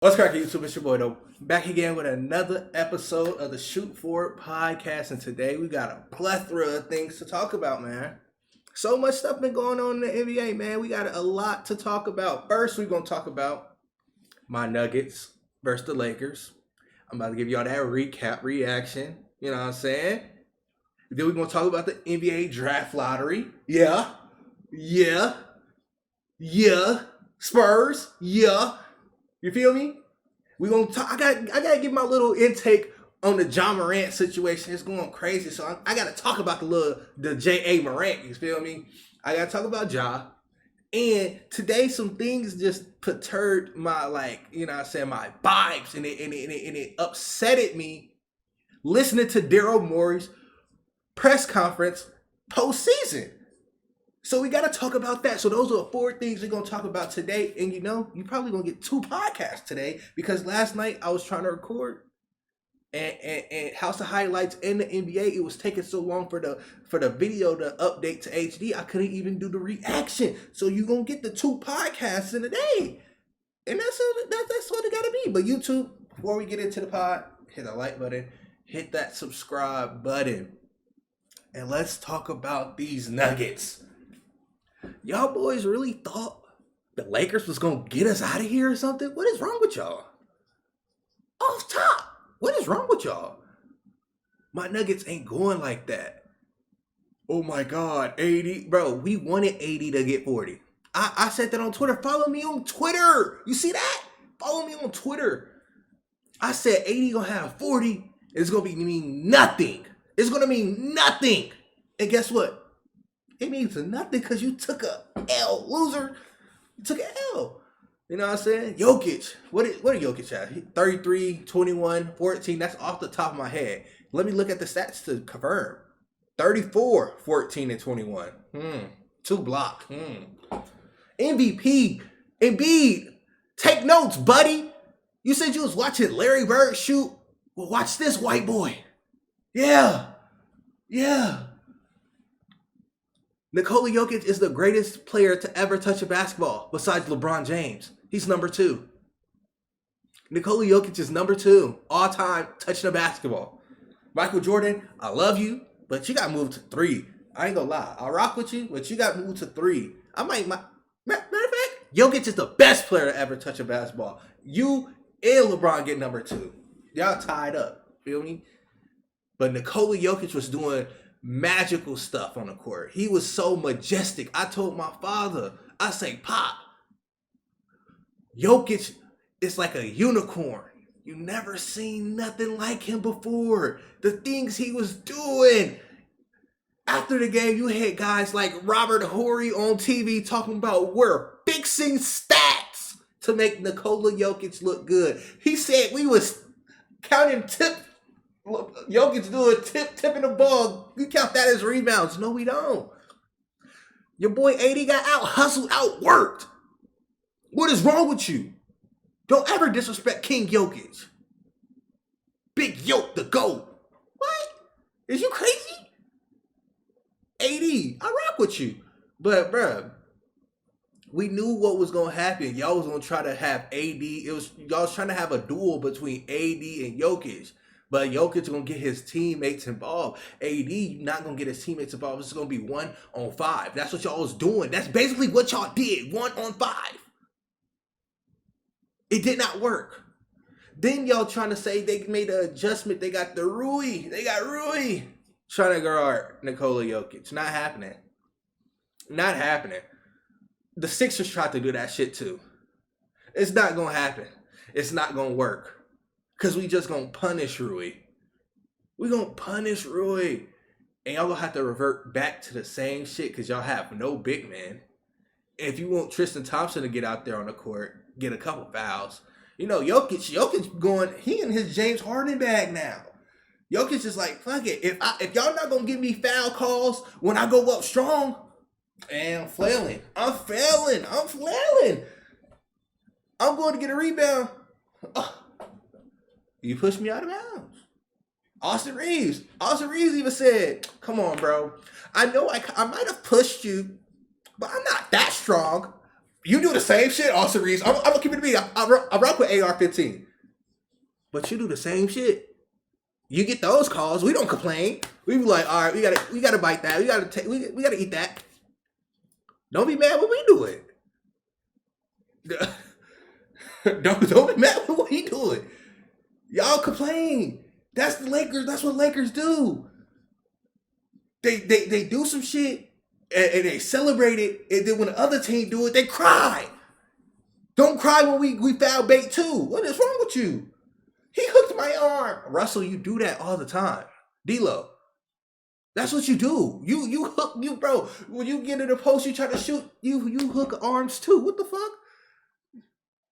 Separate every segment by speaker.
Speaker 1: What's cracking, YouTube? It's your boy, though. Back again with another episode of the Shoot For It podcast. And today we got a plethora of things to talk about, man. So much stuff been going on in the NBA, man. We got a lot to talk about. First, we're going to talk about my Nuggets versus the Lakers. I'm about to give y'all that recap reaction. You know what I'm saying? Then we're going to talk about the NBA draft lottery. Yeah. Spurs. Yeah. You feel me? We gonna talk. I gotta give my little intake on the Ja Morant situation. It's going crazy, so I gotta talk about the Ja Morant. You feel me? I gotta talk about Ja. And today, some things just perturbed my my vibes, and it upsetted me listening to Daryl Morey's press conference postseason. So we got to talk about that. So those are 4 things we're going to talk about today. And you probably going to get 2 podcasts today because last night I was trying to record and House of Highlights in the NBA. It was taking so long for the video to update to HD. I couldn't even do the reaction. So you're going to get the 2 podcasts in a day. And that's what it got to be. But YouTube, before we get into the pod, hit the like button, hit that subscribe button. And let's talk about these Nuggets. Y'all boys really thought the Lakers was going to get us out of here or something? What is wrong with y'all? Off top, what is wrong with y'all? My Nuggets ain't going like that. Oh my God, 80. Bro, we wanted 80 to get 40. I said that on Twitter. Follow me on Twitter. You see that? Follow me on Twitter. I said 80 going to have 40. It's going to mean nothing. It's going to mean nothing. And guess what? It means nothing because you took a L, loser. You took an L. You know what I'm saying? Jokic. What did Jokic have? 33, 21, 14. That's off the top of my head. Let me look at the stats to confirm. 34, 14, and 21. 2 blocks. MVP. Embiid. Take notes, buddy. You said you was watching Larry Bird shoot. Well, watch this, white boy. Yeah. Nikola Jokic is the greatest player to ever touch a basketball besides LeBron James. He's number 2. Nikola Jokic is number 2 all time touching a basketball. Michael Jordan, I love you, but you got to move to 3. I ain't gonna lie. I'll rock with you, but you got to move to 3. Matter of fact, Jokic is the best player to ever touch a basketball. You and LeBron get number 2. Y'all tied up. Feel me? But Nikola Jokic was doing magical stuff on the court. He was so majestic. I told my father, I say, Pop, Jokic is like a unicorn. You never seen nothing like him before. The things he was doing. After the game, you had guys like Robert Horry on TV talking about we're fixing stats to make Nikola Jokic look good. He said we was counting Jokic doing tipping the ball. You count that as rebounds. No, we don't. Your boy 80 got out hustled, outworked. What is wrong with you? Don't ever disrespect King Jokic. Big Yoke the GOAT. What? Is you crazy? 80, I rock with you. But bruh, we knew what was gonna happen. Y'all was gonna try to have AD. Y'all was trying to have a duel between AD and Jokic. But Jokic going to get his teammates involved. AD not going to get his teammates involved. It's going to be 1-on-5. That's what y'all was doing. That's basically what y'all did. 1-on-5. It did not work. Then y'all trying to say they made an adjustment. They got Rui. Trying to guard Nikola Jokic. Not happening. The Sixers tried to do that shit too. It's not going to happen. It's not going to work. Because we just going to punish Rui. We're going to punish Rui. And y'all going to have to revert back to the same shit because y'all have no big man. If you want Tristan Thompson to get out there on the court, get a couple fouls. You know, Jokic going, he in his James Harden bag now. Jokic is like, fuck it. If y'all not going to give me foul calls when I go up strong, and I'm flailing. I'm going to get a rebound. You pushed me out of bounds. Austin Reeves even said, come on, bro. I know I might have pushed you, but I'm not that strong. You do the same shit, Austin Reeves. I'm gonna keep it to me. I rock with AR-15, but you do the same shit. You get those calls. We don't complain. We be like, all right, we gotta bite that. We gotta eat that. Don't be mad when we do it. don't be mad when we do it. Y'all complain. That's the Lakers. That's what Lakers do. They do some shit and they celebrate it, and then when the other team do it, they cry. Don't cry when we foul bait too. What is wrong with you? He hooked my arm. Russell, you do that all the time. D-Lo. That's what you do. You hook you, bro. When you get in the post, you try to shoot. You hook arms too. What the fuck?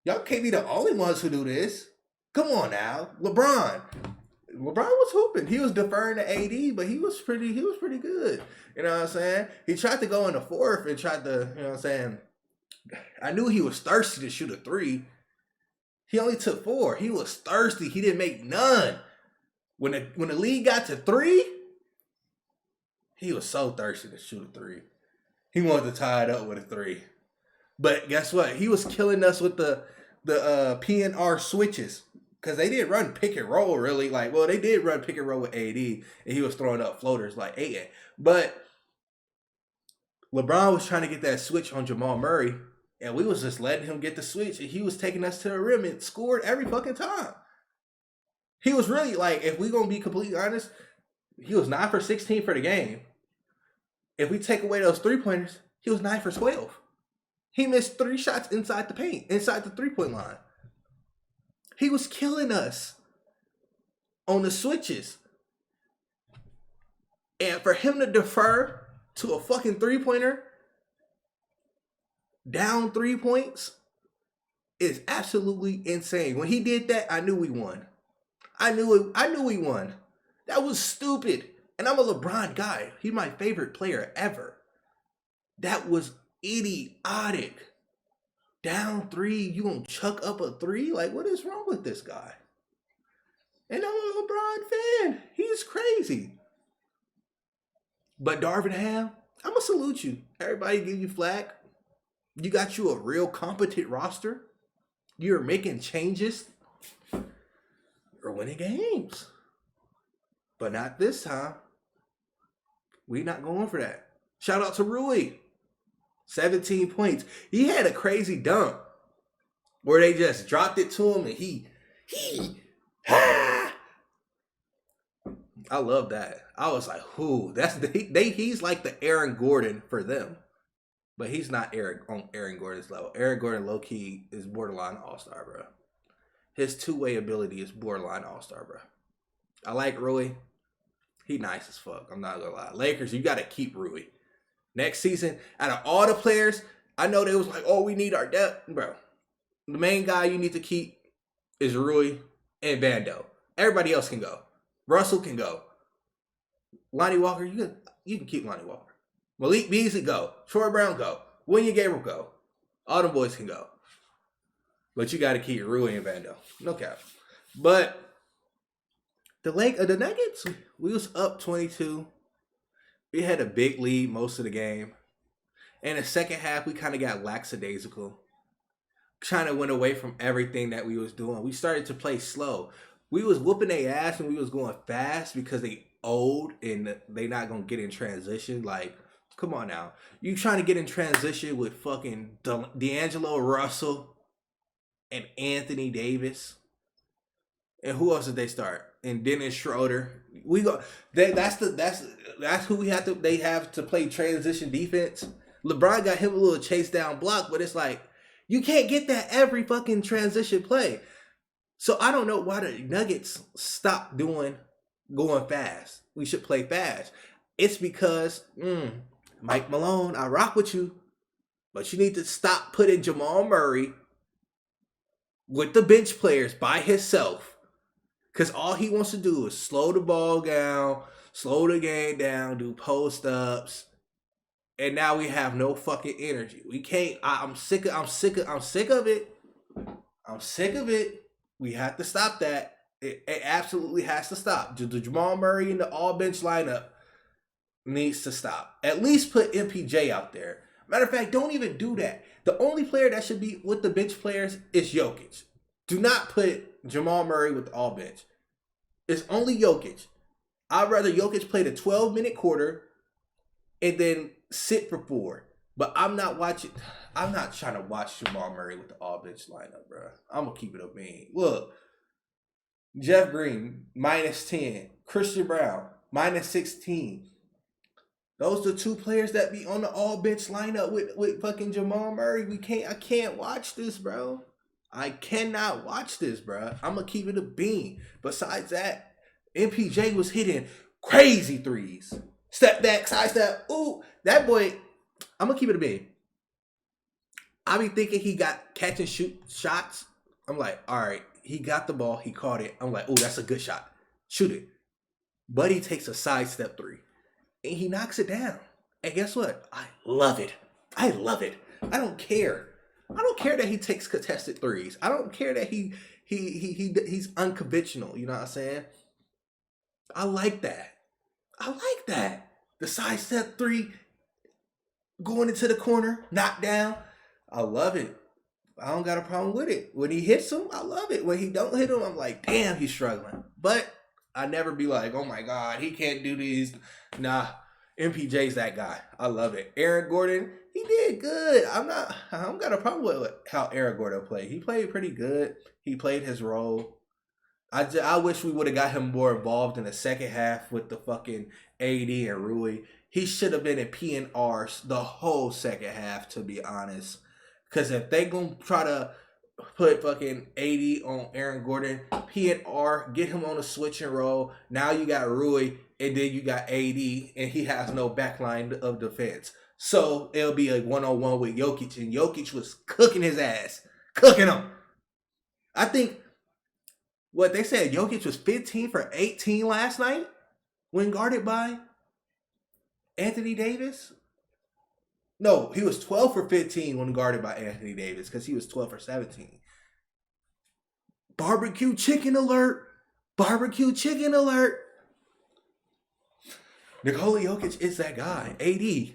Speaker 1: Y'all can't be the only ones who do this. Come on now, LeBron was hooping. He was deferring to AD, but he was pretty good. You know what I'm saying? He tried to go in the fourth and tried to, you know what I'm saying? I knew he was thirsty to shoot a three. He only took 4. He was thirsty. He didn't make none. When the league got to 3, he was so thirsty to shoot a 3. He wanted to tie it up with a 3. But guess what? He was killing us with the PNR switches. Because they didn't run pick and roll really. They did run pick and roll with AD. And he was throwing up floaters like Aiden. But LeBron was trying to get that switch on Jamal Murray. And we was just letting him get the switch. And he was taking us to the rim and scored every fucking time. He was really, if we going to be completely honest, he was 9 for 16 for the game. If we take away those 3-pointers, he was 9 for 12. He missed 3 shots inside the paint, inside the 3-point line. He was killing us on the switches. And for him to defer to a fucking 3-pointer, down 3 points, is absolutely insane. When he did that, I knew we won. I knew we won. That was stupid. And I'm a LeBron guy. He's my favorite player ever. That was idiotic. Down 3, you gonna chuck up a 3? What is wrong with this guy? And I'm a LeBron fan. He's crazy. But Darvin Ham, I'm gonna salute you. Everybody give you flack. You got you a real competent roster. You're making changes. You're winning games. But not this time. We not going for that. Shout out to Rui. 17 points. He had a crazy dunk where they just dropped it to him and I love that. I was like, who? He's like the Aaron Gordon for them. But he's not on Aaron Gordon's level. Aaron Gordon, low-key, is borderline all-star, bro. His two-way ability is borderline all-star, bro. I like Rui. He nice as fuck. I'm not going to lie. Lakers, you got to keep Rui. Next season, out of all the players, I know they was like, oh, we need our depth. Bro, the main guy you need to keep is Rui and Vando. Everybody else can go. Russell can go. Lonnie Walker, you can keep Lonnie Walker. Malik Beasley, go. Troy Brown, go. William Gabriel, go. All them boys can go. But you got to keep Rui and Vando. No cap. But the Nuggets, we was up 22. We had a big lead most of the game. In the second half, we kind of got lackadaisical. Kind of went away from everything that we was doing. We started to play slow. We was whooping their ass and we was going fast because they old and they not going to get in transition. Come on now. You trying to get in transition with fucking D'Angelo Russell and Anthony Davis. And who else did they start? And Dennis Schroeder. That's who we have to. They have to play transition defense. LeBron got him a little chase down block, but it's you can't get that every fucking transition play. So I don't know why the Nuggets stopped going fast. We should play fast. It's because Mike Malone, I rock with you, but you need to stop putting Jamal Murray with the bench players by himself. Because all he wants to do is slow the ball down, slow the game down, do post-ups. And now we have no fucking energy. We can't. I'm sick of it. I'm sick of it. We have to stop that. It absolutely has to stop. The Jamal Murray in the all-bench lineup needs to stop. At least put MPJ out there. Matter of fact, don't even do that. The only player that should be with the bench players is Jokic. Do not put Jamal Murray with the all bench. It's only Jokic. I'd rather Jokic play the 12-minute quarter and then sit for 4. But I'm not trying to watch Jamal Murray with the all bench lineup, bro. I'm going to keep it a bean. Look, Jeff Green, -10. Christian Brown, -16. Those are the 2 players that be on the all bench lineup with fucking Jamal Murray. I can't watch this, bro. I cannot watch this, bro. I'm going to keep it a bean. Besides that, MPJ was hitting crazy threes. Step back, side step. Ooh, that boy, I'm going to keep it a bean. I be thinking he got catch and shoot shots. I'm like, all right, he got the ball. He caught it. I'm like, oh, that's a good shot. Shoot it. But he takes a sidestep 3. And he knocks it down. And guess what? I love it. I love it. I don't care. I don't care that he takes contested threes. I don't care that he's unconventional. You know what I'm saying? I like that. I like that. The sidestep 3 going into the corner, knock down. I love it. I don't got a problem with it. When he hits him, I love it. When he don't hit him, I'm like, damn, he's struggling. But I never be like, oh my God, he can't do these. Nah, MPJ's that guy. I love it. Aaron Gordon, he did good. I don't got a problem with how Aaron Gordon played. He played pretty good. He played his role. I wish we would have got him more involved in the second half with the fucking AD and Rui. He should have been in PNRs the whole second half, to be honest. Because if they gonna try to put fucking 80 on Aaron Gordon, PNR, get him on a switch and roll. Now you got Rui, and then you got AD, and he has no backline of defense. So it'll be a 1-on-1 with Jokic, and Jokic was cooking his ass. Cooking him. I think, what they said, Jokic was 15 for 18 last night when guarded by Anthony Davis. No, he was 12 for 15 when guarded by Anthony Davis because he was 12 for 17. Barbecue chicken alert. Barbecue chicken alert. Nikola Jokic is that guy. AD.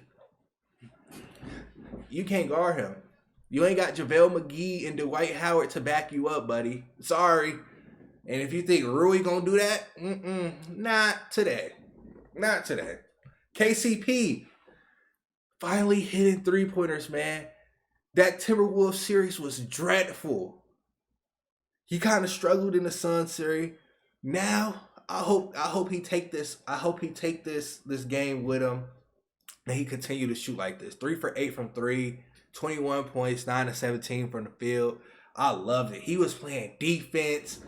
Speaker 1: You can't guard him. You ain't got JaVale McGee and Dwight Howard to back you up, buddy. Sorry. And if you think Rui gonna do that, not today. Not today. KCP. Finally hitting 3-pointers, man. That Timberwolves series was dreadful. He kind of struggled in the Suns series. Now, I hope he take this. I hope he take this game with him, and he continue to shoot like this. 3 for 8 from 3, 21 points, 9 of 17 from the field. I loved it. He was playing defense,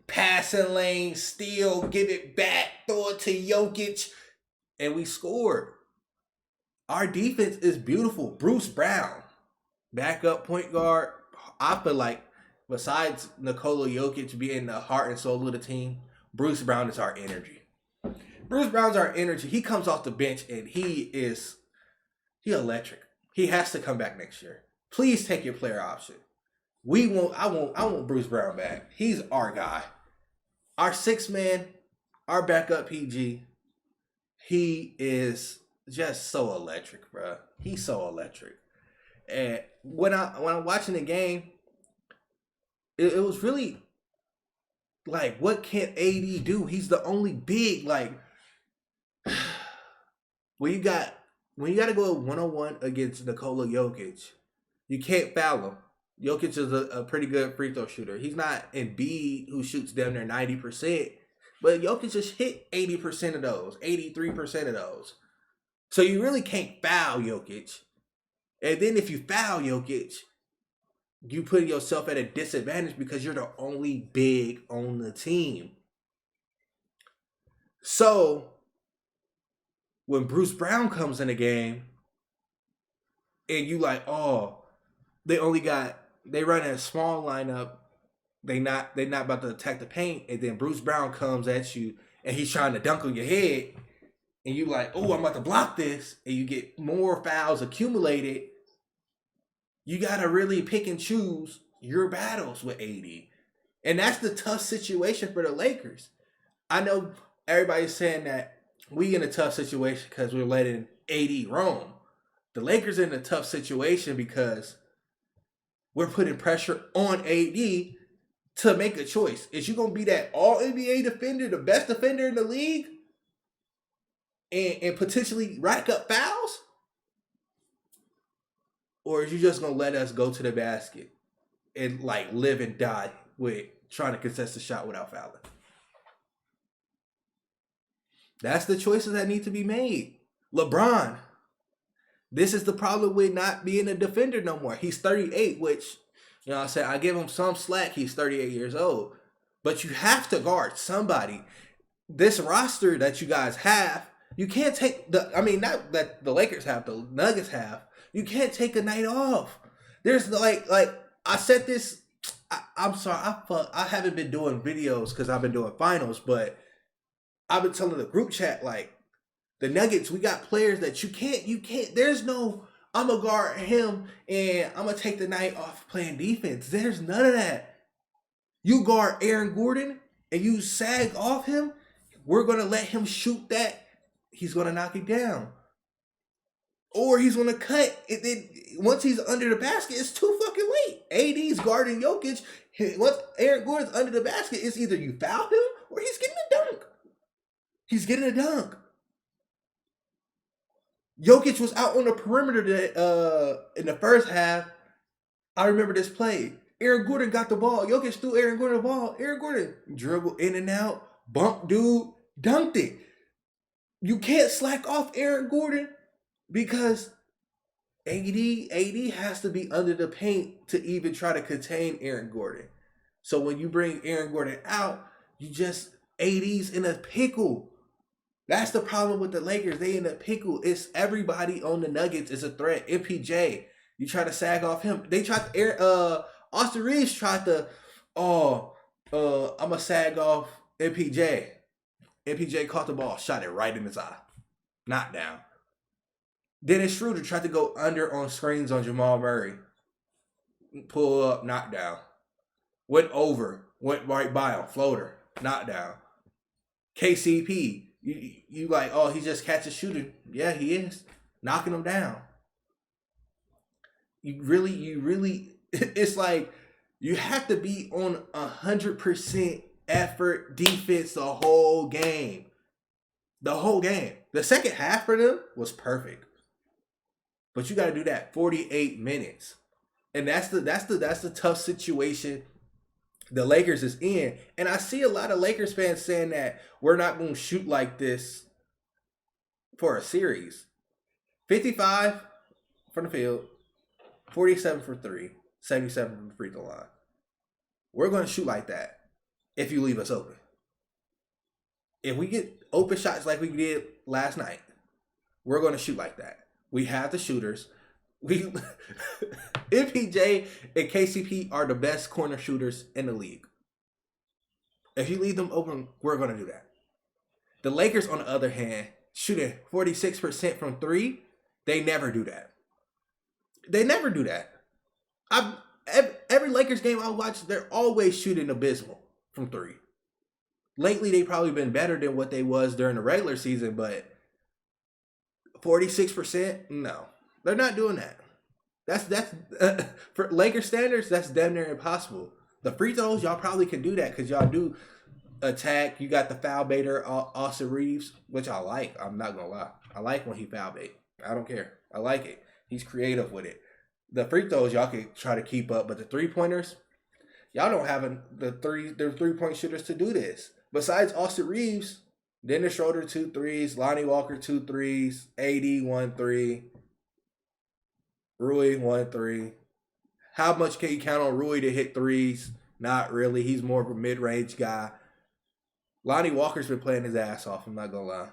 Speaker 1: passing lane, steal, give it back, throw it to Jokic, and we scored. Our defense is beautiful. Bruce Brown, backup point guard. I feel like besides Nikola Jokic being the heart and soul of the team, Bruce Brown is our energy. Bruce Brown's our energy. He comes off the bench and he electric. He has to come back next year. Please take your player option. I want Bruce Brown back. He's our guy. Our 6th man, our backup PG. He is just so electric, bro. He's so electric. And when I'm watching the game, it was really like, what can AD do? He's the only big, like, when you got to go 1-on-1 against Nikola Jokic, you can't foul him. Jokic is a pretty good free throw shooter. He's not Embiid, who shoots damn near 90%, but Jokic just hit 80% of those, 83% of those. So you really can't foul Jokic. And then if you foul Jokic, you put yourself at a disadvantage because you're the only big on the team. So when Bruce Brown comes in the game, and you like, oh, they run a small lineup, they not about to attack the paint, and then Bruce Brown comes at you and he's trying to dunk on your head. And you like, oh, I'm about to block this, and you get more fouls accumulated. You got to really pick and choose your battles with AD. And that's the tough situation for the Lakers. I know everybody's saying that we in a tough situation because we're letting AD roam. The Lakers are in a tough situation because we're putting pressure on AD to make a choice. Is you gonna be that all NBA defender, the best defender in the league, and potentially rack up fouls? Or is you just gonna let us go to the basket and like live and die with trying to contest the shot without fouling? That's the choices that need to be made. LeBron, this is the problem with not being a defender no more. He's 38, which, you know what I'm saying, I give him some slack. He's 38 years old. But you have to guard somebody. This roster that you guys have, you can't take not that the Lakers have, the Nuggets have. You can't take a night off. There's like I said this. I'm sorry. I haven't been doing videos because I've been doing finals, but I've been telling the group chat, like, the Nuggets, we got players that you can't. There's no, I'm going to guard him and I'm going to take the night off playing defense. There's none of that. You guard Aaron Gordon and you sag off him, we're going to let him shoot that. He's going to knock it down. Or he's going to cut. Once he's under the basket, it's too fucking late. AD's guarding Jokic. Once Aaron Gordon's under the basket, it's either you foul him or he's getting a dunk. He's getting a dunk. Jokic was out on the perimeter in the first half. I remember this play. Aaron Gordon got the ball. Jokic threw Aaron Gordon the ball. Aaron Gordon dribbled in and out. Bump dude. Dunked it. You can't slack off Aaron Gordon because AD has to be under the paint to even try to contain Aaron Gordon. So when you bring Aaron Gordon out, AD's in a pickle. That's the problem with the Lakers. They in a pickle. It's everybody on the Nuggets is a threat. MPJ, you try to sag off him. They tried Austin Reeves tried to, I'm going to sag off MPJ. MPJ caught the ball, shot it right in his eye. Knocked down. Dennis Schroeder tried to go under on screens on Jamal Murray. Pull up, knocked down. Went over, went right by him, floater, knocked down. KCP, you like, oh, he just catches shooting. Yeah, he is. Knocking him down. You really, it's like you have to be on 100% effort defense the whole game. The whole game. The second half for them was perfect. But you got to do that 48 minutes. And that's the tough situation the Lakers is in. And I see a lot of Lakers fans saying that we're not going to shoot like this for a series. 55 from the field, 47 for 3, 77 from the free throw line. We're going to shoot like that if you leave us open. If we get open shots like we did last night, we're going to shoot like that. We have the shooters. MPJ and KCP are the best corner shooters in the league. If you leave them open, we're going to do that. The Lakers, on the other hand, shooting 46% from 3, they never do that. They never do that. Every Lakers game I watch, they're always shooting abysmal from 3. Lately, they've probably been better than what they was during the regular season, but 46%, no. They're not doing that. That's for Lakers standards, that's damn near impossible. The free throws, y'all probably can do that because y'all do attack. You got the foul baiter, Austin Reeves, which I like. I'm not going to lie. I like when he foul bait. I don't care. I like it. He's creative with it. The free throws, y'all can try to keep up, but the three-pointers, y'all don't have the three-point shooters to do this. Besides Austin Reeves, Dennis Schroeder 2 threes, Lonnie Walker 2 threes, AD 1 3, Rui 1 3. How much can you count on Rui to hit threes? Not really. He's more of a mid-range guy. Lonnie Walker's been playing his ass off, I'm not going to lie.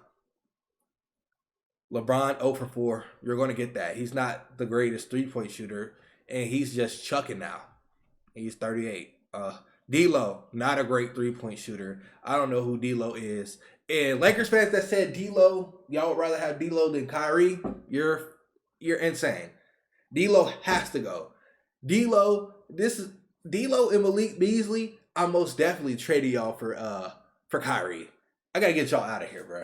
Speaker 1: LeBron 0 for 4. You're going to get that. He's not the greatest three-point shooter, and he's just chucking now. He's 38. D'Lo, not a great three-point shooter. I don't know who D'Lo is. And Lakers fans that said D'Lo, y'all would rather have D'Lo than Kyrie, you're insane. D'Lo has to go. D'Lo and Malik Beasley, I'm most definitely trading y'all for Kyrie. I gotta get y'all out of here, bro.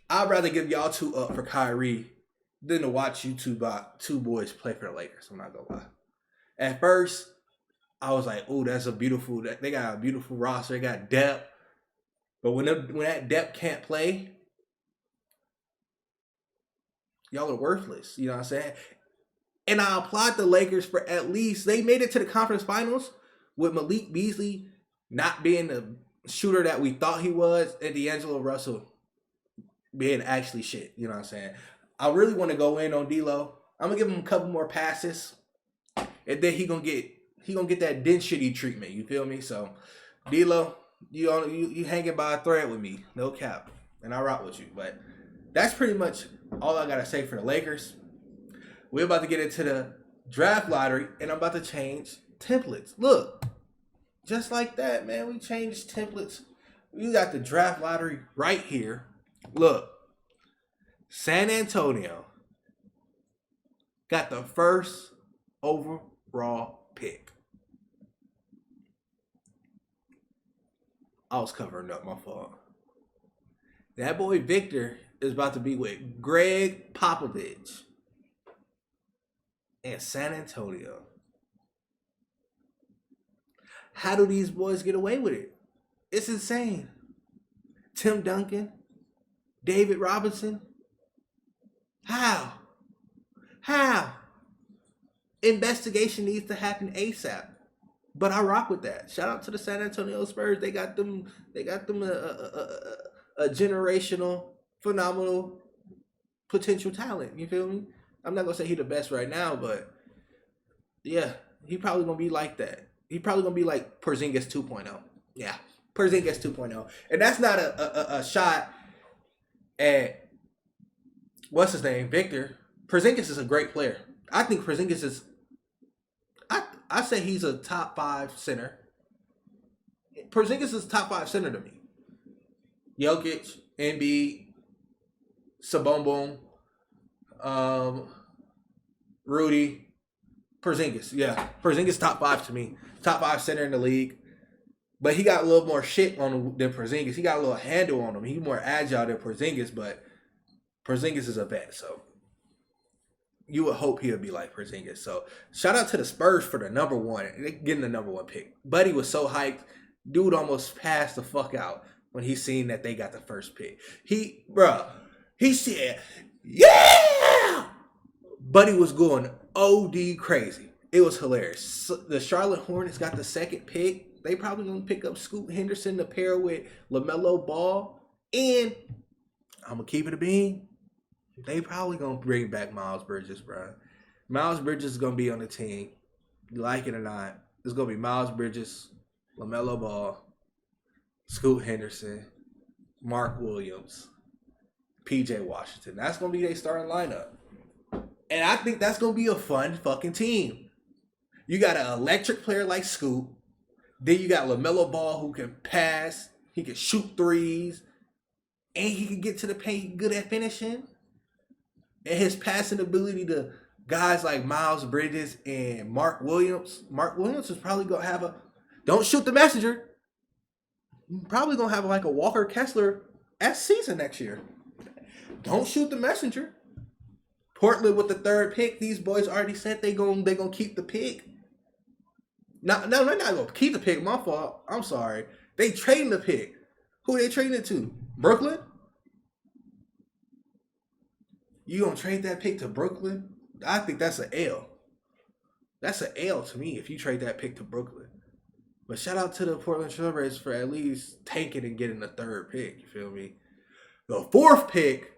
Speaker 1: I'd rather give y'all 2 up for Kyrie than to watch you two boys play for the Lakers. I'm not gonna lie. At first, I was like, "Oh, that's a beautiful. They got a beautiful roster. They got depth." But when that depth can't play, y'all are worthless. You know what I'm saying? And I applaud the Lakers for at least they made it to the conference finals with Malik Beasley not being the shooter that we thought he was, and D'Angelo Russell being actually shit. You know what I'm saying? I really want to go in on D'Lo. I'm gonna give him a couple more passes, and then he gonna get that density treatment. You feel me? So, D'Lo, you hanging by a thread with me, no cap, and I rock with you. But that's pretty much all I gotta say for the Lakers. We're about to get into the draft lottery, and I'm about to change templates. Look, just like that, man. We changed templates. We got the draft lottery right here. Look, San Antonio got the first overall pick. I was covering up, my fault. That boy Victor is about to be with Greg Popovich and San Antonio. How do these boys get away with it? It's insane. Tim Duncan, David Robinson. How? Investigation needs to happen ASAP. But I rock with that. Shout out to the San Antonio Spurs. They got them a generational, phenomenal potential talent. You feel me? I'm not gonna say he the best right now, but yeah, he probably gonna be like that. He probably gonna be like Porzingis 2.0. Yeah, Porzingis 2.0. And that's not a shot at what's his name, Victor. Porzingis is a great player. I think Porzingis is. I say he's a top 5 center. Porzingis is top 5 center to me. Jokic, Embiid, Sabombom, Rudy, Porzingis. Yeah, Porzingis top 5 to me. Top 5 center in the league. But he got a little more shit on him than Porzingis. He got a little handle on him. He's more agile than Porzingis, but Porzingis is a vet, so you would hope he'll be like Porzingis. So shout out to the Spurs for the number 1. They getting the number 1 pick. Buddy was so hyped. Dude almost passed the fuck out when he seen that they got the first pick. He said, yeah! Buddy was going OD crazy. It was hilarious. So the Charlotte Hornets got the second pick. They probably going to pick up Scoot Henderson to pair with LaMelo Ball. And I'm going to keep it a bean. They probably going to bring back Miles Bridges, bro. Miles Bridges is going to be on the team. You like it or not. It's going to be Miles Bridges, LaMelo Ball, Scoot Henderson, Mark Williams, PJ Washington. That's going to be their starting lineup. And I think that's going to be a fun fucking team. You got an electric player like Scoot. Then you got LaMelo Ball who can pass. He can shoot threes. And he can get to the paint good at finishing. And his passing ability to guys like Miles Bridges and Mark Williams. Mark Williams is probably going to have a... Don't shoot the messenger. Probably going to have like a Walker Kessler-esque season next year. Don't shoot the messenger. Portland with the 3rd pick. These boys already said they gonna keep the pick. No, they're not going to keep the pick. My fault. I'm sorry. They trading the pick. Who they trading it to? Brooklyn? You going to trade that pick to Brooklyn? I think that's an L. That's an L to me if you trade that pick to Brooklyn. But shout out to the Portland Trailblazers for at least tanking and getting the 3rd pick. You feel me? The 4th pick,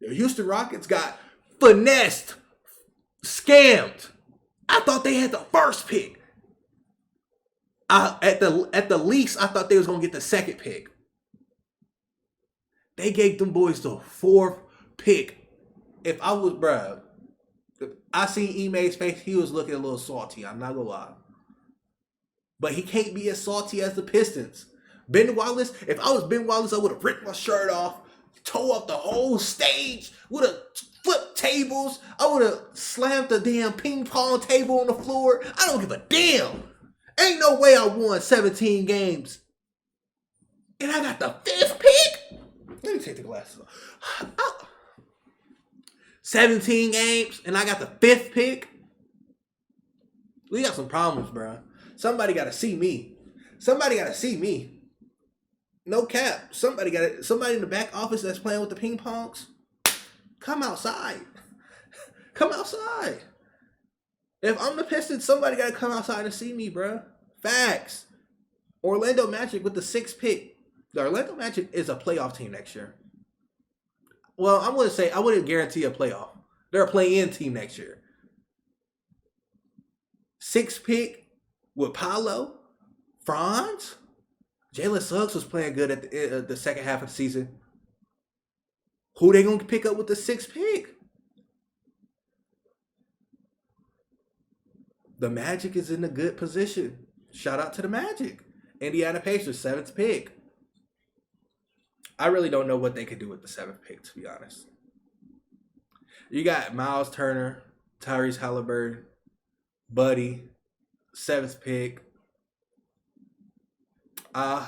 Speaker 1: the Houston Rockets got finessed, scammed. I thought they had the 1st pick. At the least, I thought they was going to get the 2nd pick. They gave them boys the 4th pick. If I was, bruh, I seen Ime's face, he was looking a little salty. I'm not going to lie. But he can't be as salty as the Pistons. Ben Wallace, if I was Ben Wallace, I would have ripped my shirt off, tore up the whole stage, would have flipped tables. I would have slammed the damn ping pong table on the floor. I don't give a damn. Ain't no way I won 17 games. And I got the 5th pick? Let me take the glasses off. 17 games, and I got the 5th pick. We got some problems, bro. Somebody got to see me. Somebody got to see me. No cap. Somebody in the back office that's playing with the ping pongs. Come outside. Come outside. If I'm the Pistons, somebody got to come outside and see me, bro. Facts. Orlando Magic with the 6th pick. The Orlando Magic is a playoff team next year. Well, I'm going to say I wouldn't guarantee a playoff. They're a play-in team next year. 6th pick with Paolo, Franz. Jalen Suggs was playing good at the second half of the season. Who they going to pick up with the 6th pick? The Magic is in a good position. Shout out to the Magic. Indiana Pacers, 7th pick. I really don't know what they could do with the 7th pick, to be honest. You got Miles Turner, Tyrese Halliburton, Buddy, 7th pick. I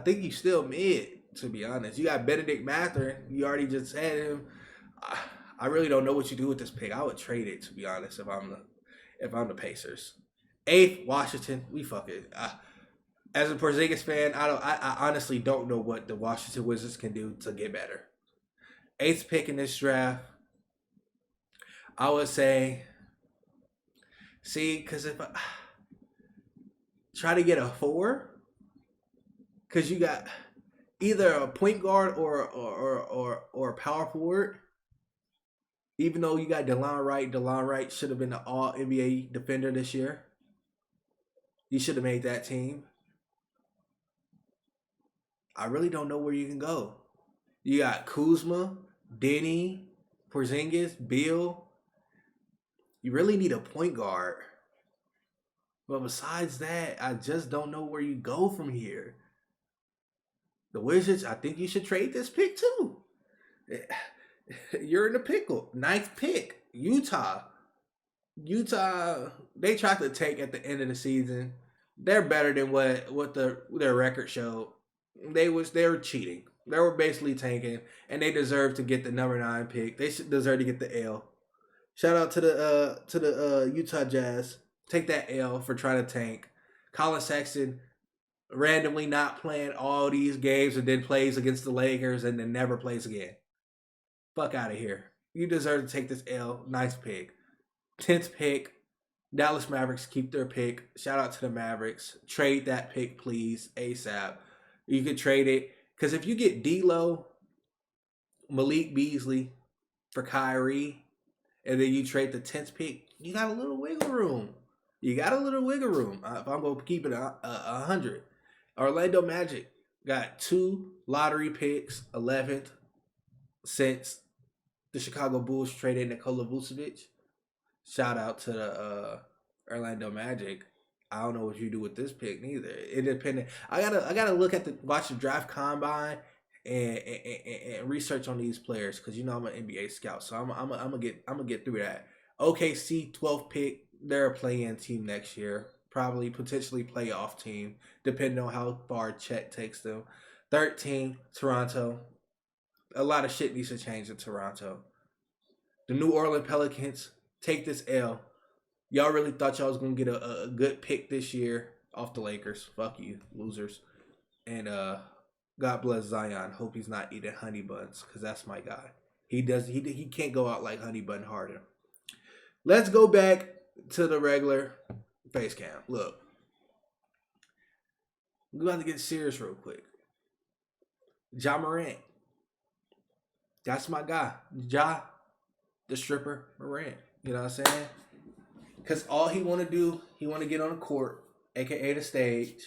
Speaker 1: think he's still mid, to be honest. You got Benedict Mathurin. You already just had him. I really don't know what you do with this pick. I would trade it, to be honest, if I'm the Pacers. 8th, Washington. We fuck it. As a Porzingis fan, I honestly don't know what the Washington Wizards can do to get better. 8th pick in this draft. I would say, because if I try to get a 4, because you got either a point guard or a power forward. Even though you got DeLon Wright should have been an all NBA defender this year. He should have made that team. I really don't know where you can go. You got Kuzma, Denny, Porzingis, Beal. You really need a point guard. But besides that, I just don't know where you go from here. The Wizards, I think you should trade this pick too. You're in a pickle. 9th pick, Utah. They tried to tank at the end of the season. They're better than what their record showed. They were cheating. They were basically tanking, and they deserve to get the number 9 pick. They should deserve to get the L. Shout out to the Utah Jazz. Take that L for trying to tank. Colin Sexton randomly not playing all these games and then plays against the Lakers and then never plays again. Fuck out of here. You deserve to take this L. Nice pick. 10th pick. Dallas Mavericks keep their pick. Shout out to the Mavericks. Trade that pick, please, ASAP. You could trade it. Because if you get D'Lo, Malik Beasley for Kyrie, and then you trade the 10th pick, you got a little wiggle room. If I'm going to keep it 100. Orlando Magic got 2 lottery picks, 11th, since the Chicago Bulls traded Nikola Vucevic. Shout out to the Orlando Magic. I don't know what you do with this pick neither. Independent. I gotta watch the draft combine and research on these players because I'm an NBA scout, so I'm gonna get through that. OKC 12th pick. They're a play-in team next year, probably potentially playoff team, depending on how far Chet takes them. 13, Toronto. A lot of shit needs to change in Toronto. The New Orleans Pelicans take this L. Y'all really thought y'all was going to get a good pick this year off the Lakers. Fuck you, losers. And God bless Zion. Hope he's not eating honey buns because that's my guy. He can't go out like Honey Bun Harden. Let's go back to the regular face cam. Look. We're about to get serious real quick. Ja Morant. That's my guy. Ja, the stripper, Morant. You know what I'm saying? Because all he want to do, he want to get on the court, a.k.a. the stage,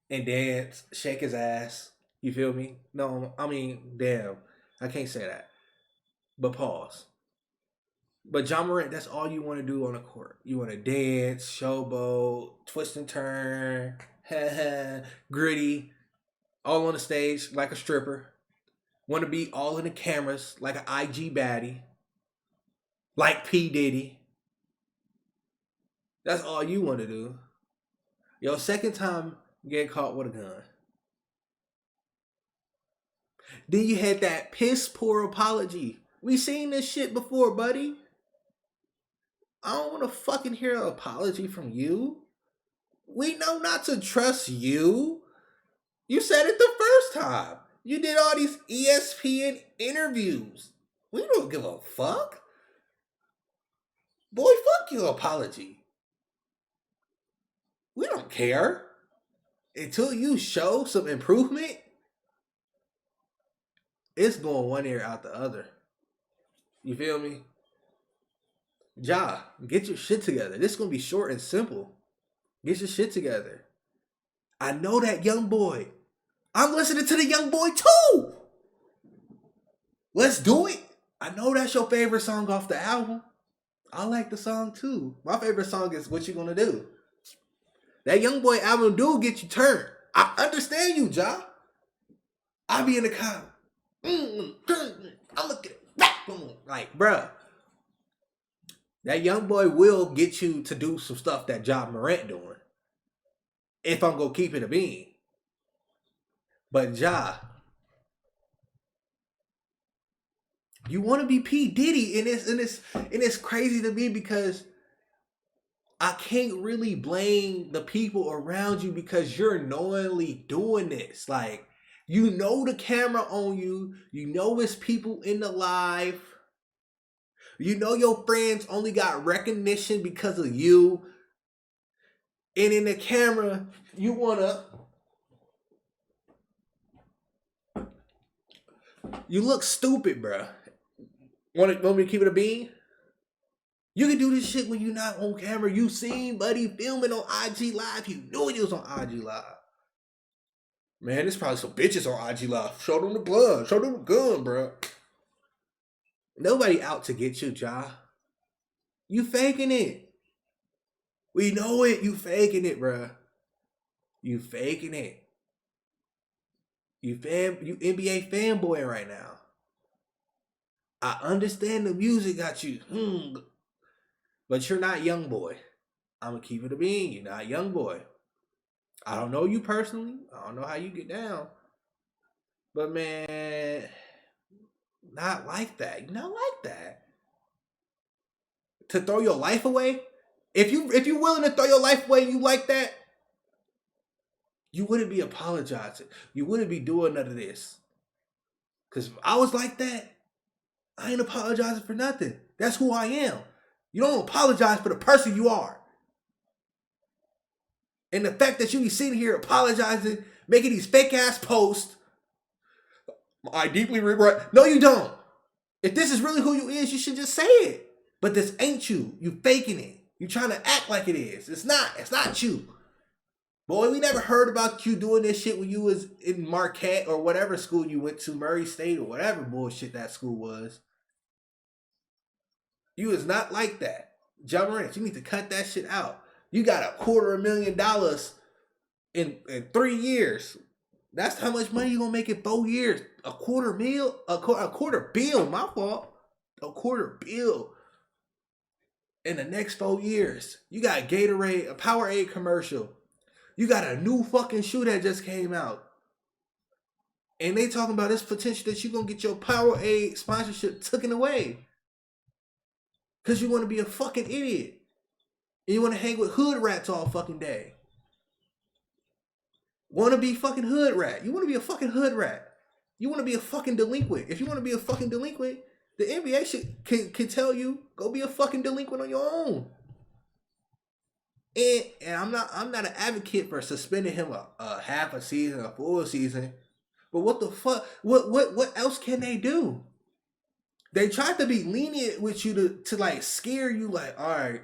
Speaker 1: and dance, shake his ass. You feel me? No, I mean, damn. I can't say that. But pause. But Ja Morant, that's all you want to do on the court. You want to dance, showboat, twist and turn, gritty, all on the stage like a stripper. Want to be all in the cameras like an IG baddie, like P. Diddy. That's all you want to do. Yo, second time getting caught with a gun. Then you had that piss poor apology We seen this shit before, buddy. I don't want to fucking hear an apology from you. We know not to trust you. You said it the first time. You did all these ESPN interviews. We don't give a fuck. Boy, fuck your apology. We don't care. Until you show some improvement, it's going one ear out the other. You feel me? Ja, get your shit together. This is going to be short and simple. Get your shit together. I know that young boy. I'm listening to the young boy too. Let's do it. I know that's your favorite song off the album. I like the song too. My favorite song is What You Gonna Do. That young boy album do get you turned. I understand you, Ja. I be in the car. I'm looking like, bruh. That young boy will get you to do some stuff that Ja Morant doing. If I'm gonna keep it a bean. But Ja, you want to be P. Diddy, and it's crazy to me because I can't really blame the people around you because you're knowingly doing this. Like, you know the camera on you. You know it's people in the live. You know your friends only got recognition because of you. And in the camera, you you look stupid, bruh. Want me to keep it a bean? You can do this shit when you're not on camera. You seen Buddy filming on IG Live. You knew he was on IG Live. Man, there's probably some bitches on IG Live. Show them the blood. Show them the gun, bruh. Nobody out to get you, Ja. You faking it. We know it. You faking it, bruh. You faking it. You NBA fanboy right now. I understand the music got you. But you're not young boy. I'm going to keep it a bean. You're not young boy. I don't know you personally. I don't know how you get down. But man, not like that. You're not like that. To throw your life away? If you're willing to throw your life away and you like that, you wouldn't be apologizing. You wouldn't be doing none of this. Because if I was like that, I ain't apologizing for nothing. That's who I am. You don't apologize for the person you are. And the fact that you be sitting here apologizing, making these fake ass posts, I deeply regret. No, you don't. If this is really who you is, you should just say it. But this ain't you. You faking it. You trying to act like it is. It's not. It's not you. Boy, we never heard about you doing this shit when you was in Marquette or whatever school you went to, Murray State or whatever bullshit that school was. You is not like that. Ja Morant, you need to cut that shit out. You got $250,000 in 3 years. That's how much money you gonna make in 4 years. $250,000, my fault. $250,000 in the next 4 years. You got Gatorade, a Powerade commercial. You got a new fucking shoe that just came out. And they talking about this potential that you're gonna get your Powerade sponsorship taken away. Because you want to be a fucking idiot. And you want to hang with hood rats all fucking day. Want to be fucking hood rat. You want to be a fucking hood rat. You want to be a fucking delinquent. If you want to be a fucking delinquent, the NBA can tell you, go be a fucking delinquent on your own. And I'm not an advocate for suspending him a half a season, a full season. But what the fuck? What else can they do? They tried to be lenient with you to like scare you, like, all right,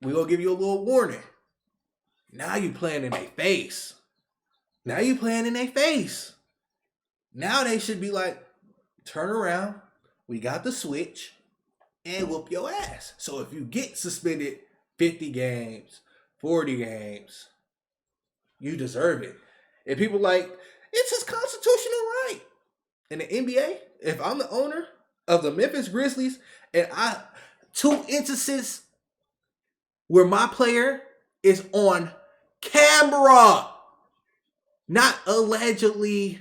Speaker 1: we're gonna give you a little warning. Now you playing in their face. Now they should be like, turn around, we got the switch, and whoop your ass. So if you get suspended 50 games, 40 games, you deserve it. And people like, it's his constitutional right. In the NBA, if I'm the owner of the Memphis Grizzlies and 2 instances where my player is on camera, not allegedly,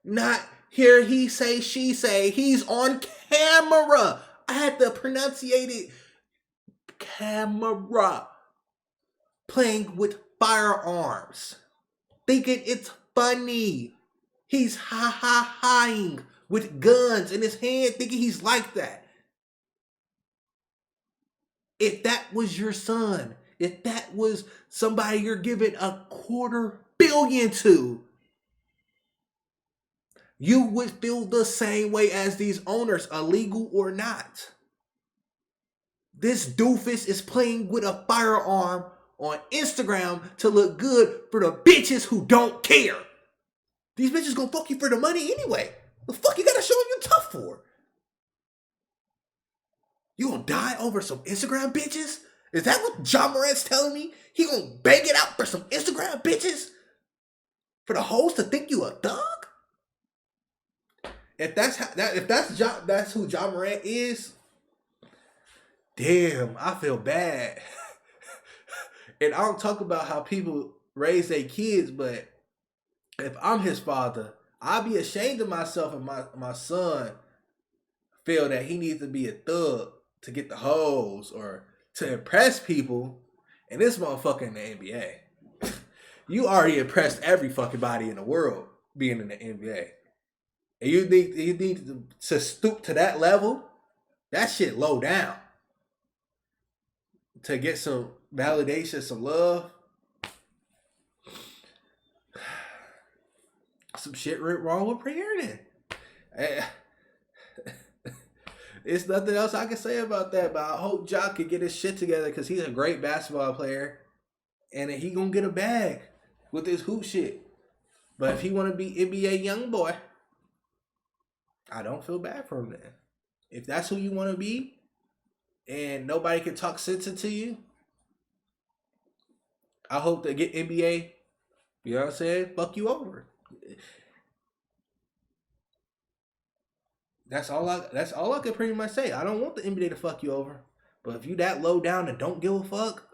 Speaker 1: not Hear he say, she say. He's on camera. I had to pronunciate it. Camera. Playing with firearms. Thinking it's funny. He's ha-ha-haing with guns in his hand, thinking he's like that. If that was your son, if that was somebody you're giving $250 million to, you would feel the same way as these owners, illegal or not. This doofus is playing with a firearm on Instagram to look good for the bitches who don't care. These bitches gonna fuck you for the money anyway. The fuck you gotta show them you're tough for? You gonna die over some Instagram bitches? Is that what Ja Morant's telling me? He gonna bang it out for some Instagram bitches? For the hoes to think you a thug? If that's who Ja Morant is, damn, I feel bad. And I don't talk about how people raise their kids, but if I'm his father, I'd be ashamed of myself if my son feel that he needs to be a thug to get the hoes or to impress people, and this motherfucker in the NBA. You already impressed every fucking body in the world being in the NBA. And you need to stoop to that level? That shit low down. To get some validation, some love. Some shit went wrong with parenting. It's nothing else I can say about that, but I hope Ja can get his shit together because he's a great basketball player. And he gonna get a bag with his hoop shit. But if he want to be NBA young boy, I don't feel bad for him then. If that's who you want to be and nobody can talk sense into you, I hope they get NBA, you know what I'm saying, fuck you over. That's all I can pretty much say. I don't want the NBA to fuck you over. But if you that low down and don't give a fuck,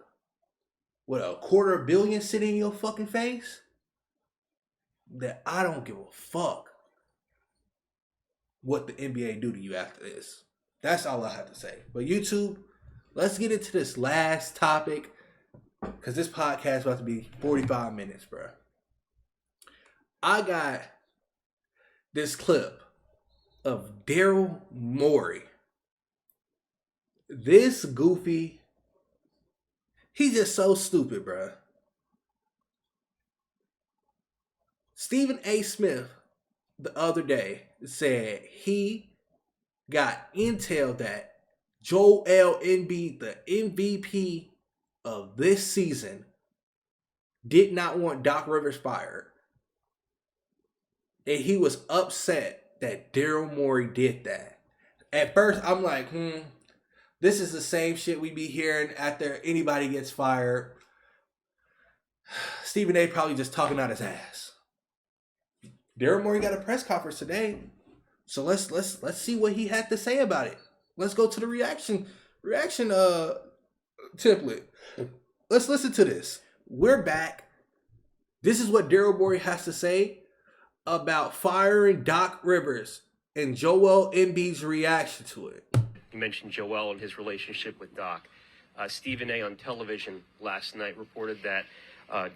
Speaker 1: with $250 million sitting in your fucking face, that I don't give a fuck what the NBA do to you after this. That's all I have to say. But YouTube, let's get into this last topic, because this podcast is about to be 45 minutes, bro. I got this clip of Daryl Morey. This goofy, he's just so stupid, bro. Stephen A. Smith the other day said he got intel that Joel Embiid, the MVP of this season, did not want Doc Rivers fired. And he was upset that Daryl Morey did that. At first, I'm like, this is the same shit we be hearing after anybody gets fired. Stephen A. probably just talking out his ass. Daryl Morey got a press conference today, so let's see what he had to say about it. Let's go to the reaction template. Let's listen to this. We're back. This is what Daryl Morey has to say about firing Doc Rivers and Joel Embiid's reaction to it.
Speaker 2: You mentioned Joel and his relationship with Doc. Stephen A. on television last night reported that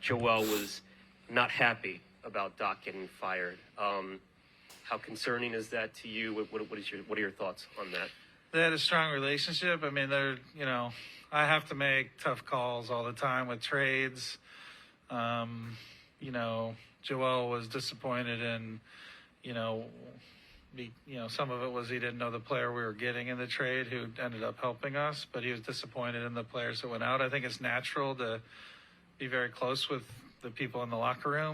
Speaker 2: Joel was not happy about Doc getting fired. How concerning is that to you? What are your thoughts on that?
Speaker 3: They had a strong relationship. I mean, I have to make tough calls all the time with trades. Joel was disappointed in, some of it was he didn't know the player we were getting in the trade who ended up helping us, but he was disappointed in the players that went out. I think it's natural to be very close with the people in the locker room.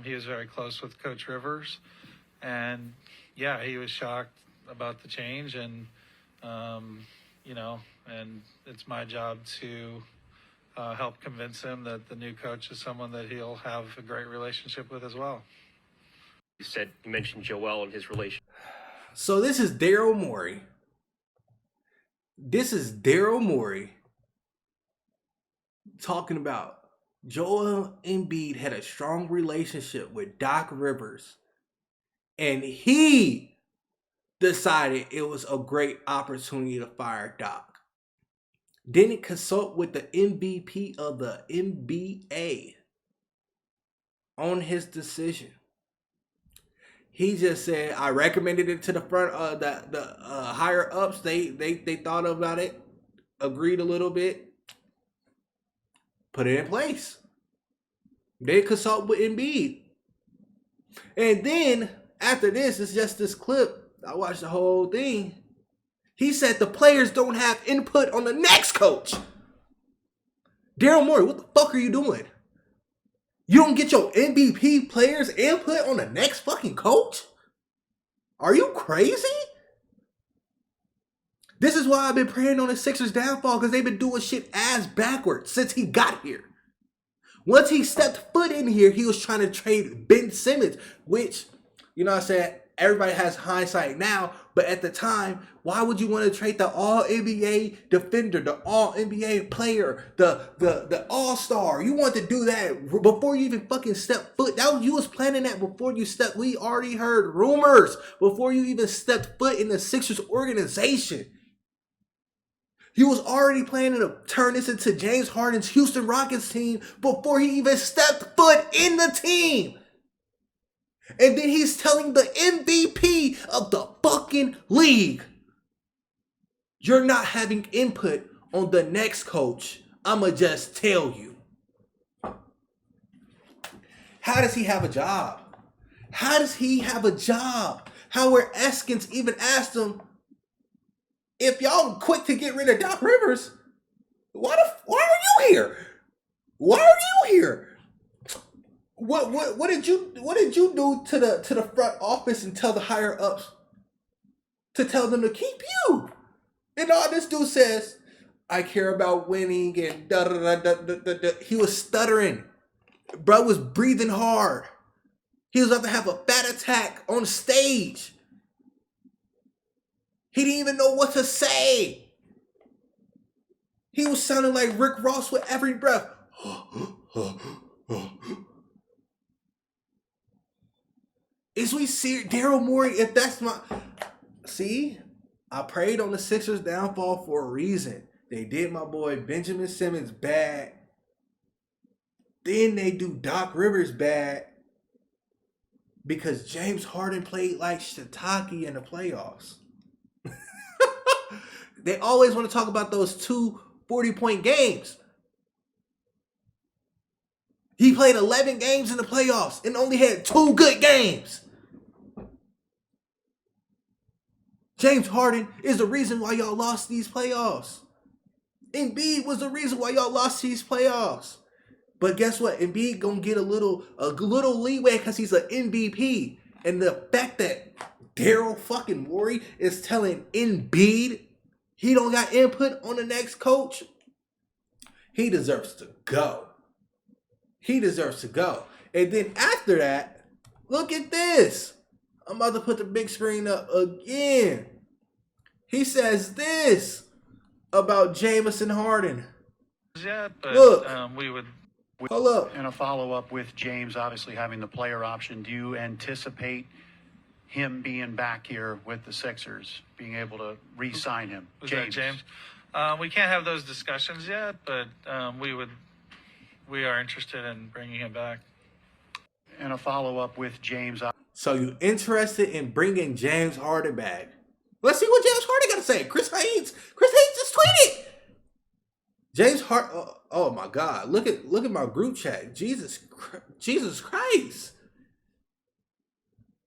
Speaker 3: He was very close with Coach Rivers, and yeah, he was shocked about the change, and and it's my job to help convince him that the new coach is someone that he'll have a great relationship with as well.
Speaker 2: You mentioned Joel and his relationship.
Speaker 1: So this is Daryl Morey. Talking about Joel Embiid had a strong relationship with Doc Rivers And he decided it was a great opportunity to fire Doc. Didn't consult with the MVP of the NBA on his decision. He just said, I recommended it to the front, the higher ups. They thought about it, agreed a little bit, put it in place. They consult with Embiid. And then after this, it's just this clip. I watched the whole thing. He said the players don't have input on the next coach. Daryl Morey, what the fuck are you doing? You don't get your MVP players input on the next fucking coach? Are you crazy? This is why I've been praying on the Sixers' downfall, because they've been doing shit ass backwards since he got here. Once he stepped foot in here, he was trying to trade Ben Simmons, which, you know what I'm saying, everybody has hindsight now, but at the time, why would you want to trade the all-NBA defender, the all-NBA player, the all-star? You want to do that before you even fucking step foot. You was planning that before you stepped. We already heard rumors before you even stepped foot in the Sixers organization. He was already planning to turn this into James Harden's Houston Rockets team before he even stepped foot in the team. And then he's telling the MVP of the fucking league, you're not having input on the next coach. I'ma just tell you. How does he have a job? How does he have a job? Howard Eskins even asked him, if y'all quick to get rid of Doc Rivers, why are you here? Why are you here? What did you do to the front office and tell the higher ups to tell them to keep you? And all this dude says, I care about winning and da da da da da da. He was stuttering. Bro was breathing hard. He was about to have a fat attack on stage. He didn't even know what to say. He was sounding like Rick Ross with every breath. Is we see Daryl Morey? If that's my... See? I prayed on the Sixers' downfall for a reason. They did my boy Benjamin Simmons bad. Then they do Doc Rivers bad. Because James Harden played like shiitake in the playoffs. They always want to talk about those 2 40-point games. He played 11 games in the playoffs and only had 2 good games. James Harden is the reason why y'all lost these playoffs. Embiid was the reason why y'all lost these playoffs. But guess what? Embiid gonna get a little leeway because he's an MVP. And the fact that Daryl fucking Morey is telling Embiid he don't got input on the next coach, he deserves to go. He deserves to go. And then after that, look at this. I'm about to put the big screen up again. He says this about Jameson Harden.
Speaker 3: Yeah, but
Speaker 1: look,
Speaker 3: we would.
Speaker 1: Hold up.
Speaker 4: And a follow-up with James obviously having the player option. Do you anticipate him being back here with the Sixers, being able to re-sign him?
Speaker 3: Was that James? We can't have those discussions yet, but we are interested in bringing him back.
Speaker 4: And a follow-up with James.
Speaker 1: So you interested in bringing James Harden back? Let's see what James Harden got to say. Chris Haynes just tweeted. James Harden. Oh my God! Look at my group chat. Jesus Christ!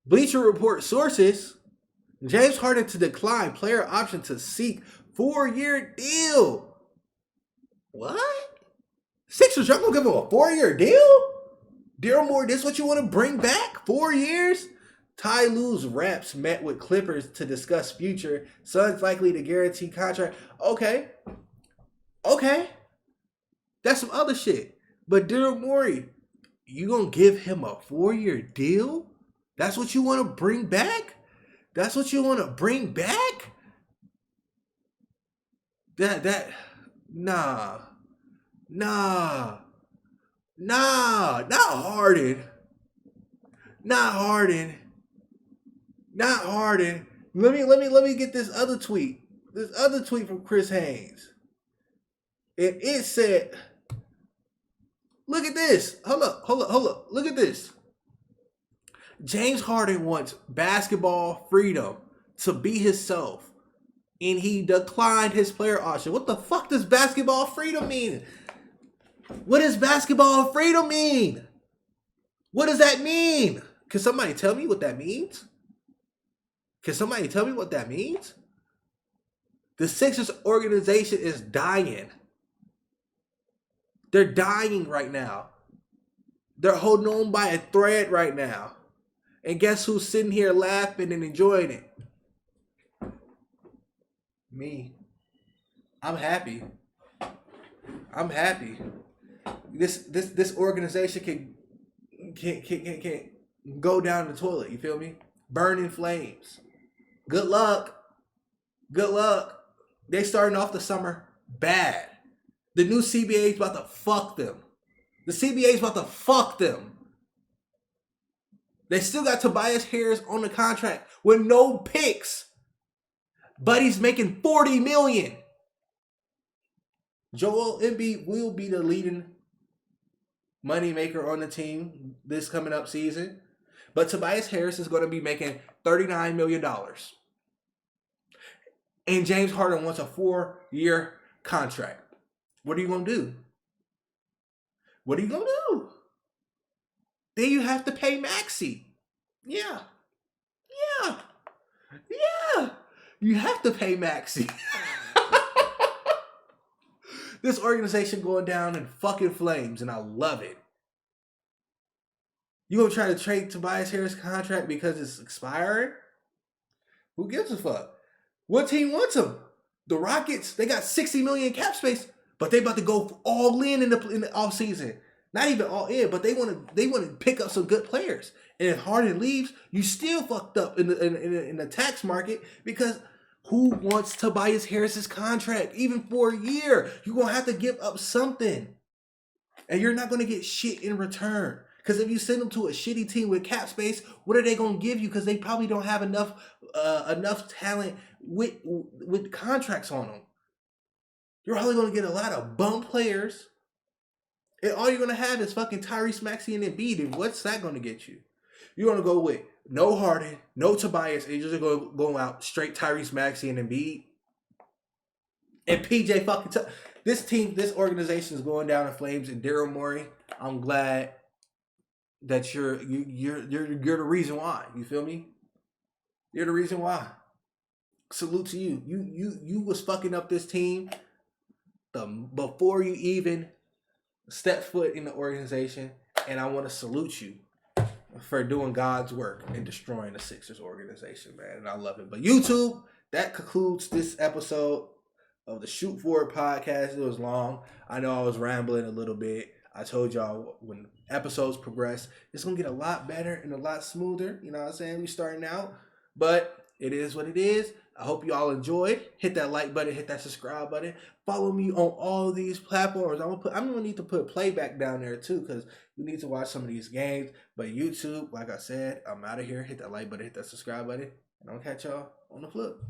Speaker 1: Bleacher Report sources: James Harden to decline player option to seek 4-year deal. What? Sixers, y'all gonna give him a 4-year deal? Daryl Morey, this what you want to bring back? 4 years? Ty Lue's reps met with Clippers to discuss future. Suns likely to guarantee contract. Okay. That's some other shit. But Daryl Morey, you gonna give him a 4-year deal? That's what you want to bring back? That's what you want to bring back? Nah, not Harden. Not Harden. not Harden. Let me get this other tweet. This other tweet from Chris Haynes. And it said, look at this. Hold up. Look at this. James Harden wants basketball freedom to be himself. And he declined his player option. What the fuck does basketball freedom mean? What does basketball freedom mean? What does that mean? Can somebody tell me what that means? Can somebody tell me what that means? The Sixers organization is dying. They're dying right now. They're holding on by a thread right now. And guess who's sitting here laughing and enjoying it? Me. I'm happy. I'm happy. This organization can go down the toilet. You feel me? Burn in flames. Good luck. Good luck. They starting off the summer bad. The new CBA is about to fuck them. The CBA is about to fuck them. They still got Tobias Harris on the contract with no picks. But he's making $40 million. Joel Embiid will be the leading moneymaker on the team this coming up season. But Tobias Harris is going to be making $39 million. And James Harden wants a 4-year contract. What are you going to do? What are you going to do? Then you have to pay Maxey. Yeah. You have to pay Maxey. This organization going down in fucking flames, and I love it. You gonna try to trade Tobias Harris' contract because it's expiring? Who gives a fuck? What team wants him? The Rockets, they got $60 million cap space, but they about to go all in the offseason. Not even all in, but they want to pick up some good players. And if Harden leaves, you still fucked up in the tax market because who wants Tobias Harris's contract even for a year? You're gonna have to give up something, and you're not gonna get shit in return. Because if you send them to a shitty team with cap space, what are they gonna give you? Because they probably don't have enough talent with contracts on them. You're probably gonna get a lot of bum players. And all you're going to have is fucking Tyrese Maxey and Embiid. And what's that going to get you? You're going to go with no Harden, no Tobias, and you're just going to go out straight Tyrese Maxey and Embiid. And PJ fucking... this organization is going down in flames. And Daryl Morey, I'm glad that you're the reason why. You feel me? You're the reason why. Salute to you. You was fucking up this team before you even step foot in the organization, and I want to salute you for doing God's work and destroying the Sixers organization, man. And I love it. But YouTube, that concludes this episode of the Shoot Forward podcast. It was long. I know I was rambling a little bit. I told y'all when episodes progress, it's going to get a lot better and a lot smoother. You know what I'm saying? We're starting out, but it is what it is. I hope you all enjoyed. Hit that like button, hit that subscribe button. Follow me on all these platforms. I'm gonna need to put playback down there too, because you need to watch some of these games. But YouTube, like I said, I'm out of here. Hit that like button, hit that subscribe button, and I'll catch y'all on the flip.